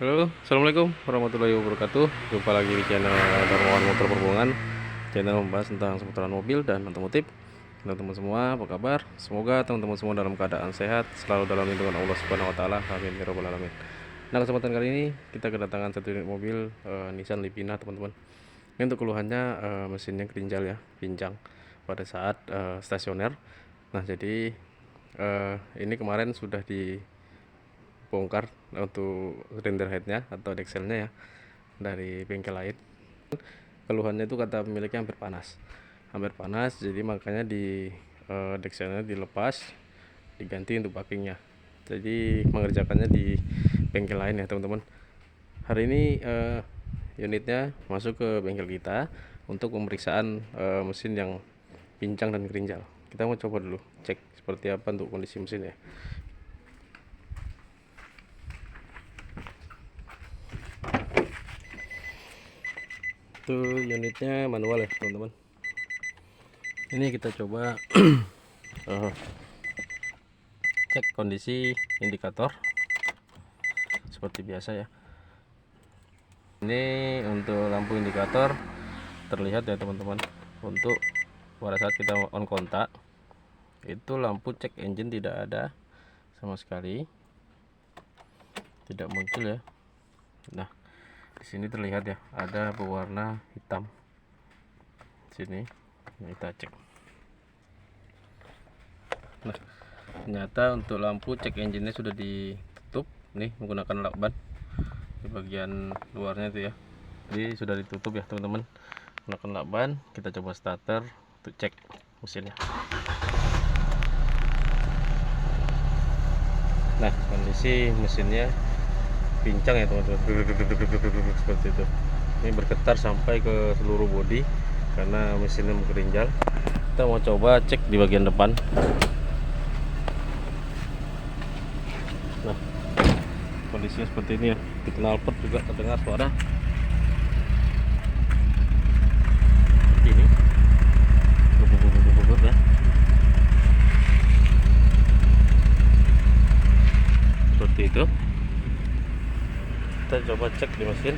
Halo, assalamualaikum warahmatullahi wabarakatuh. Jumpa lagi di channel Darmawan Motor Perhubungan. Channel membahas tentang seputaran mobil dan otomotif. Teman-teman semua, apa kabar? Semoga teman-teman semua dalam keadaan sehat, selalu dalam lindungan Allah Subhanahu Wa Taala. Amin ya robbal alamin. Nah, kesempatan kali ini kita kedatangan satu unit mobil Nissan Livina, teman-teman. Ini untuk keluhannya mesinnya kerinjal ya, pincang pada saat stasioner. Nah, jadi ini kemarin sudah dibongkar untuk render headnya atau dexelnya ya dari bengkel lain. Keluhannya itu kata pemiliknya hampir panas, jadi makanya di dexelnya dilepas, diganti untuk packingnya. Jadi mengerjakannya di bengkel lain ya teman-teman. Hari ini unitnya masuk ke bengkel kita untuk pemeriksaan mesin yang pincang dan kerinjal. Kita mau coba dulu cek seperti apa untuk kondisi mesin ya. Itu unitnya manual ya teman-teman. Ini kita coba cek kondisi indikator seperti biasa ya. Ini untuk lampu indikator terlihat ya teman-teman. Untuk pada saat kita on kontak itu lampu cek engine tidak ada sama sekali, tidak muncul ya. Nah, di sini terlihat ya ada berwarna hitam. Sini ini kita cek. Nah, ternyata untuk lampu cek engine-nya sudah ditutup nih menggunakan lakban di bagian luarnya itu ya. Jadi sudah ditutup ya teman-teman menggunakan lakban. Kita coba starter untuk cek mesinnya. Nah, kondisi mesinnya pincang ya teman-teman, seperti itu. Ini bergetar sampai ke seluruh bodi karena mesinnya mengkerinjal. Kita mau coba cek di bagian depan. Nah, kondisinya seperti ini ya. Di knalpot juga terdengar suara ini bubuk ya, seperti itu. Kita coba cek di mesin.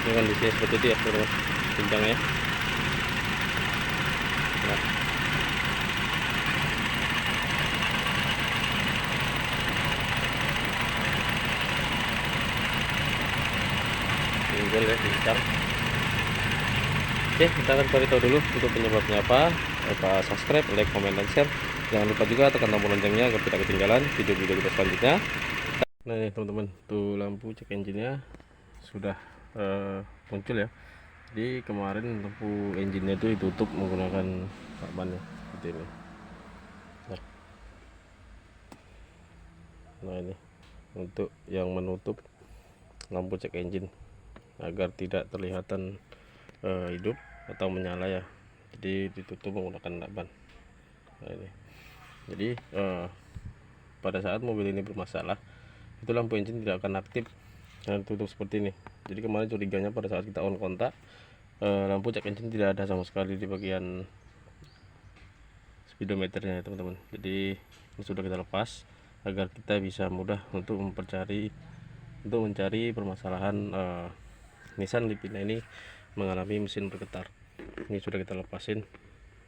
Ini kondisinya seperti itu ya teman-teman, pincangnya. Nah, tinggal ya pincang. Oke, kita akan cari tahu dulu untuk penyebabnya apa. Lupa subscribe, like, comment, dan share. Jangan lupa juga tekan tombol loncengnya agar tidak ketinggalan video-video kita selanjutnya. Nah nih teman-teman, tuh lampu cek engine-nya sudah muncul ya. Jadi kemarin lampu engine-nya itu ditutup menggunakan lakbannya seperti ini. Nah ini untuk yang menutup lampu cek engine agar tidak terlihatan hidup atau menyala ya, jadi ditutup menggunakan lakban. Nah ini jadi pada saat mobil ini bermasalah itu lampu engine tidak akan aktif dan tutup seperti ini. Jadi kemarin curiganya pada saat kita on kontak lampu cek engine tidak ada sama sekali di bagian speedometernya ya teman-teman. Jadi ini sudah kita lepas agar kita bisa mudah untuk mencari permasalahan Nissan Livina ini mengalami mesin bergetar. Ini sudah kita lepasin,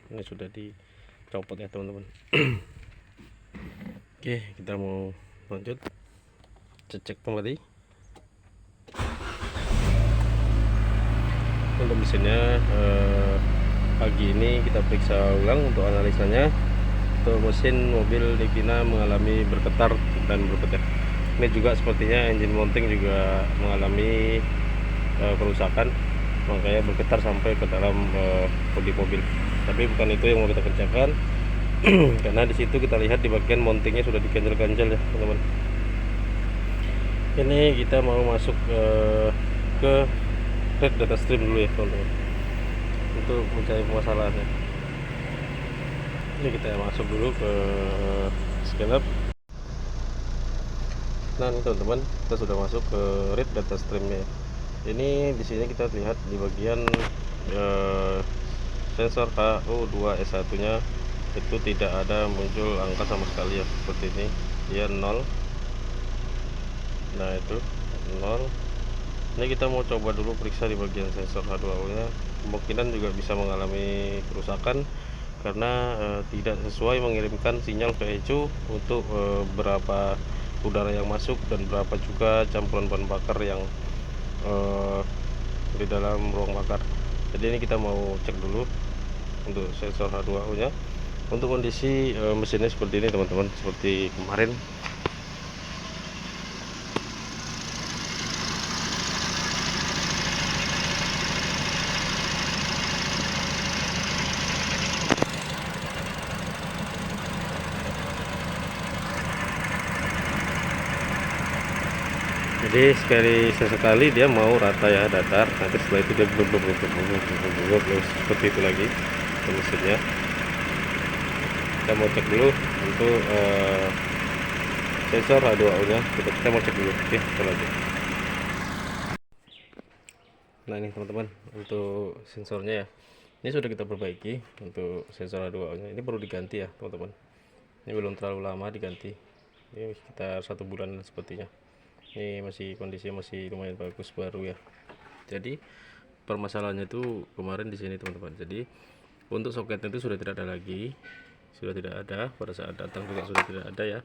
ini sudah dicopot ya teman-teman. Oke, kita mau lanjut cek kembali untuk mesinnya. Pagi ini kita periksa ulang untuk analisanya. Untuk mesin mobil Livina mengalami bergetar dan bergetar. Ini juga sepertinya engine mounting juga mengalami kerusakan, makanya bergetar sampai ke dalam bodi mobil. Tapi bukan itu yang mau kita kerjakan. Karena di situ kita lihat di bagian mountingnya sudah diganjel-ganjel ya teman-teman. Ini kita mau masuk ke red data stream dulu ya teman-teman untuk mencari permasalahannya. Ini kita masuk dulu ke scanner. Nah ini teman-teman, kita sudah masuk ke read data streamnya. Ini di sini kita lihat di bagian sensor HU2S1 nya itu tidak ada muncul angka sama sekali ya, seperti ini dia 0. Nah itu 0. Ini kita mau coba dulu periksa di bagian sensor H2O nya, kemungkinan juga bisa mengalami kerusakan karena tidak sesuai mengirimkan sinyal ke ECU untuk berapa udara yang masuk dan berapa juga campuran bahan bakar yang di dalam ruang bakar. Jadi ini kita mau cek dulu untuk sensor H2O nya. Untuk kondisi mesinnya seperti ini teman-teman, seperti kemarin. Jadi sesekali dia mau rata ya, datar, nanti setelah itu dia belum seperti itu lagi mesinnya. Kita mau cek dulu untuk sensor H2O nya, kita mau cek dulu. Oke, kita lanjut. Nah ini teman-teman, untuk sensornya ya, ini sudah kita perbaiki. Untuk sensor H2O nya ini perlu diganti ya teman-teman, ini belum terlalu lama diganti, ini sekitar 1 bulan sepertinya. Ini masih kondisinya masih lumayan bagus, baru ya. Jadi permasalahannya itu kemarin di sini teman-teman. Jadi untuk soketnya itu sudah tidak ada lagi, sudah tidak ada, pada saat datang juga sudah tidak ada ya.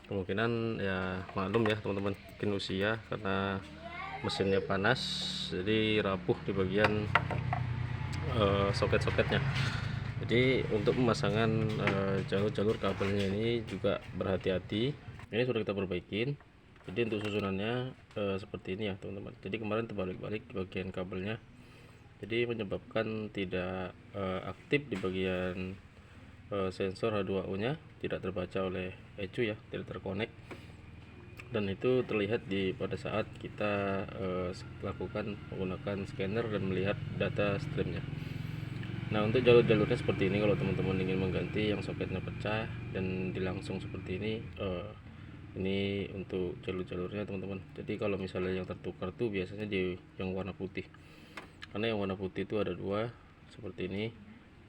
Kemungkinan ya maklum ya teman-teman, mungkin usia karena mesinnya panas jadi rapuh di bagian soket-soketnya. Jadi untuk pemasangan jalur-jalur kabelnya ini juga berhati-hati. Ini sudah kita perbaikin. Jadi untuk susunannya seperti ini ya teman-teman. Jadi kemarin terbalik-balik di bagian kabelnya, jadi menyebabkan tidak aktif di bagian sensor H2O nya, tidak terbaca oleh ECU ya, tidak terkonek. Dan itu terlihat pada saat kita lakukan menggunakan scanner dan melihat data streamnya. Nah untuk jalur-jalurnya seperti ini. Kalau teman-teman ingin mengganti yang soketnya pecah dan dilangsung seperti ini untuk jalur-jalurnya teman-teman. Jadi kalau misalnya yang tertukar tuh biasanya di yang warna putih, karena yang warna putih itu ada 2 seperti ini,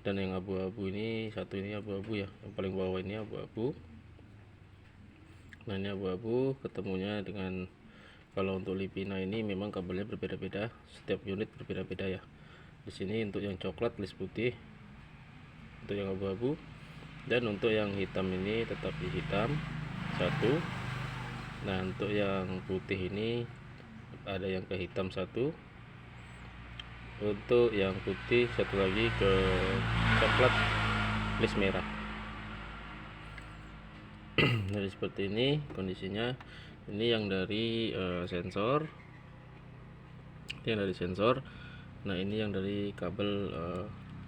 dan yang abu-abu ini satu, ini abu-abu ya, yang paling bawah ini abu-abu. Nah ini abu-abu ketemunya dengan, kalau untuk Lipina ini memang kabelnya berbeda-beda, setiap unit berbeda-beda ya. Di sini untuk yang coklat list putih, untuk yang abu-abu, dan untuk yang hitam ini tetap di hitam satu. Nah untuk yang putih ini ada yang ke hitam satu, untuk yang putih satu lagi ke coklat list merah. Jadi seperti ini kondisinya. Ini yang dari sensor, ini yang dari sensor. Nah ini yang dari kabel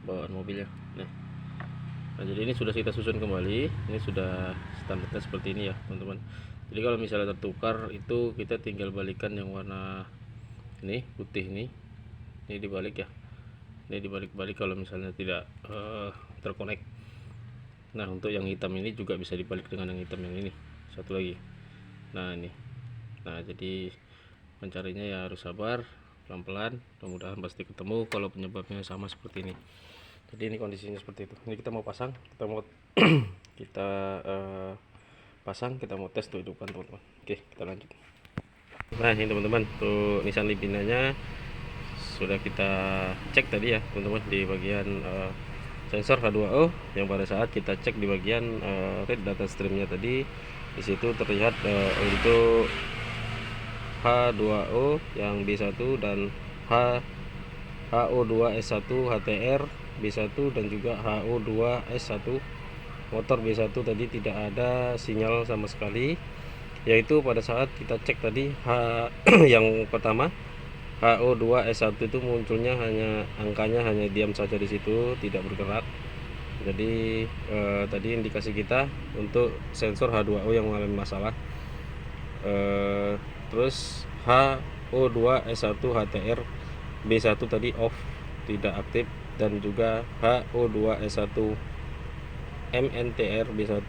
bawaan mobilnya. Nah jadi ini sudah kita susun kembali. Ini sudah standarnya seperti ini ya teman-teman. Jadi kalau misalnya tertukar itu kita tinggal balikan yang warna ini putih ini dibalik ya. Ini dibalik-balik kalau misalnya tidak terkonek. Nah untuk yang hitam ini juga bisa dibalik dengan yang hitam yang ini satu lagi. Nah ini, nah jadi mencarinya ya harus sabar, pelan-pelan, mudah-mudahan pasti ketemu kalau penyebabnya sama seperti ini. Jadi ini kondisinya seperti itu. Ini kita mau pasang, kita mau pasang, kita mau tes tuh hidupan teman-teman. Oke, kita lanjut. Nah ini teman-teman, tuh Nissan Livina nya sudah kita cek tadi ya teman-teman, di bagian sensor H2O, yang pada saat kita cek di bagian read data streamnya tadi, di situ terlihat untuk H2O yang B1 dan HO2S1 HTR B1 dan juga HO2S1 motor B1 tadi tidak ada sinyal sama sekali, yaitu pada saat kita cek tadi yang pertama HO2S1 itu munculnya angkanya hanya diam saja di situ, tidak bergerak. Jadi tadi indikasi kita untuk sensor H2O yang mengalami masalah. Terus HO2S1 HTR B1 tadi off, tidak aktif, dan juga HO2S1 MNTR B1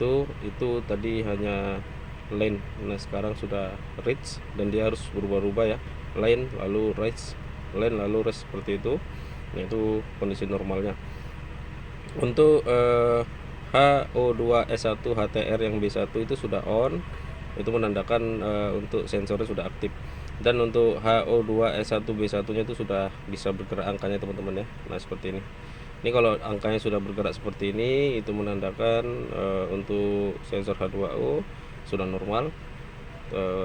itu tadi hanya lane. Nah sekarang sudah reach dan dia harus berubah-ubah ya, lane lalu reach, lane lalu reach, seperti itu. Nah itu kondisi normalnya. Untuk HO2S1 HTR yang B1 itu sudah on, itu menandakan untuk sensornya sudah aktif. Dan untuk HO2S1 B1 nya itu sudah bisa bergerak angkanya teman-teman ya. Nah seperti ini kalau angkanya sudah bergerak seperti ini, itu menandakan untuk sensor H2O sudah normal.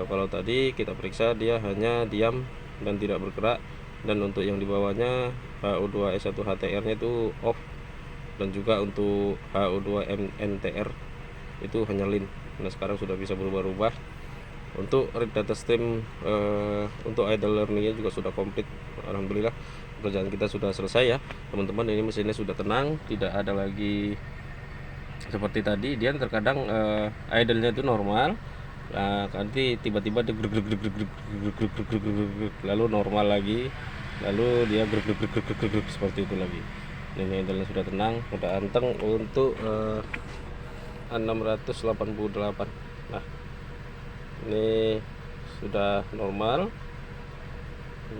Kalau tadi kita periksa dia hanya diam dan tidak bergerak. Dan untuk yang di bawahnya HO2S1 HTR nya itu off, dan juga untuk HO2MNTR itu hanya lin. Nah sekarang sudah bisa berubah-ubah. Untuk read data stream untuk idle learningnya juga sudah komplit, alhamdulillah. Pekerjaan kita sudah selesai ya teman-teman. Ini mesinnya sudah tenang, tidak ada lagi seperti tadi. Dia terkadang idle-nya itu normal, nanti tiba-tiba dia lalu normal lagi, lalu dia seperti itu lagi. Ini idle-nya sudah tenang, sudah anteng untuk 688. Nah ini sudah normal.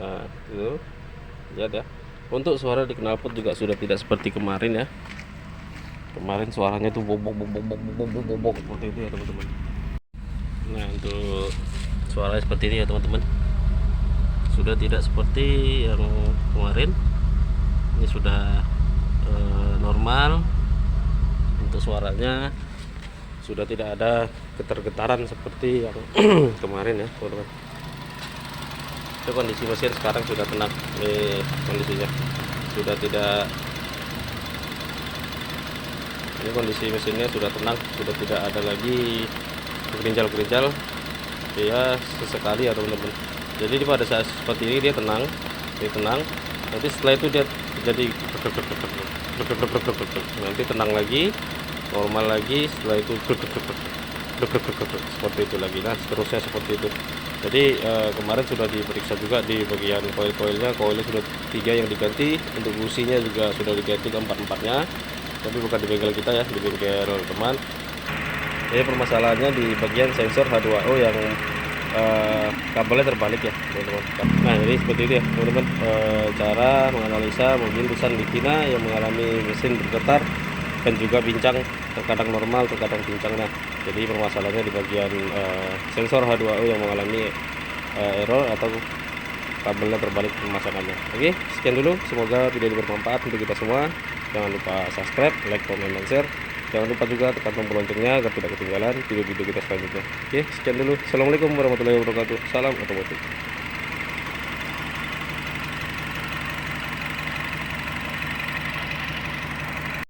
Nah itu lihat ya. Untuk suara di knalpot juga sudah tidak seperti kemarin ya. Kemarin suaranya tuh bobok seperti itu ya teman-teman. Nah untuk suara seperti ini ya teman-teman, sudah tidak seperti yang kemarin. Ini sudah normal. Untuk suaranya sudah tidak ada getar-getaran seperti yang kemarin ya teman-teman. Itu kondisi mesin sekarang sudah tenang. Ini kondisinya sudah tidak, ini kondisi mesinnya sudah tenang, sudah tidak ada lagi gerinjal-gerinjal ya, sesekali ya teman-teman. Jadi pada saat seperti ini dia tenang, nanti setelah itu dia jadi nanti tenang lagi, normal lagi, setelah itu seperti itu lagi. Nah seterusnya seperti itu. Jadi kemarin sudah diperiksa juga di bagian koilnya sudah 3 yang diganti. Untuk businya juga sudah diganti keempat-empatnya, tapi bukan di bengkel kita ya, di bengkel teman. Jadi permasalahannya di bagian sensor H2O yang kabelnya terbalik ya teman-teman. Nah jadi seperti itu ya teman-teman, cara menganalisa mobil Nissan Leafina yang mengalami mesin bergetar dan juga bincang, terkadang normal terkadang bincang. Nah jadi permasalahannya di bagian sensor H2O yang mengalami error atau kabelnya terbalik pemasangannya. Oke, sekian dulu, semoga video ini bermanfaat untuk kita semua. Jangan lupa subscribe, like, komen, dan share. Jangan lupa juga tekan tombol loncengnya agar tidak ketinggalan video-video kita selanjutnya. Oke, sekian dulu. Assalamualaikum warahmatullahi wabarakatuh. Salam otomotif.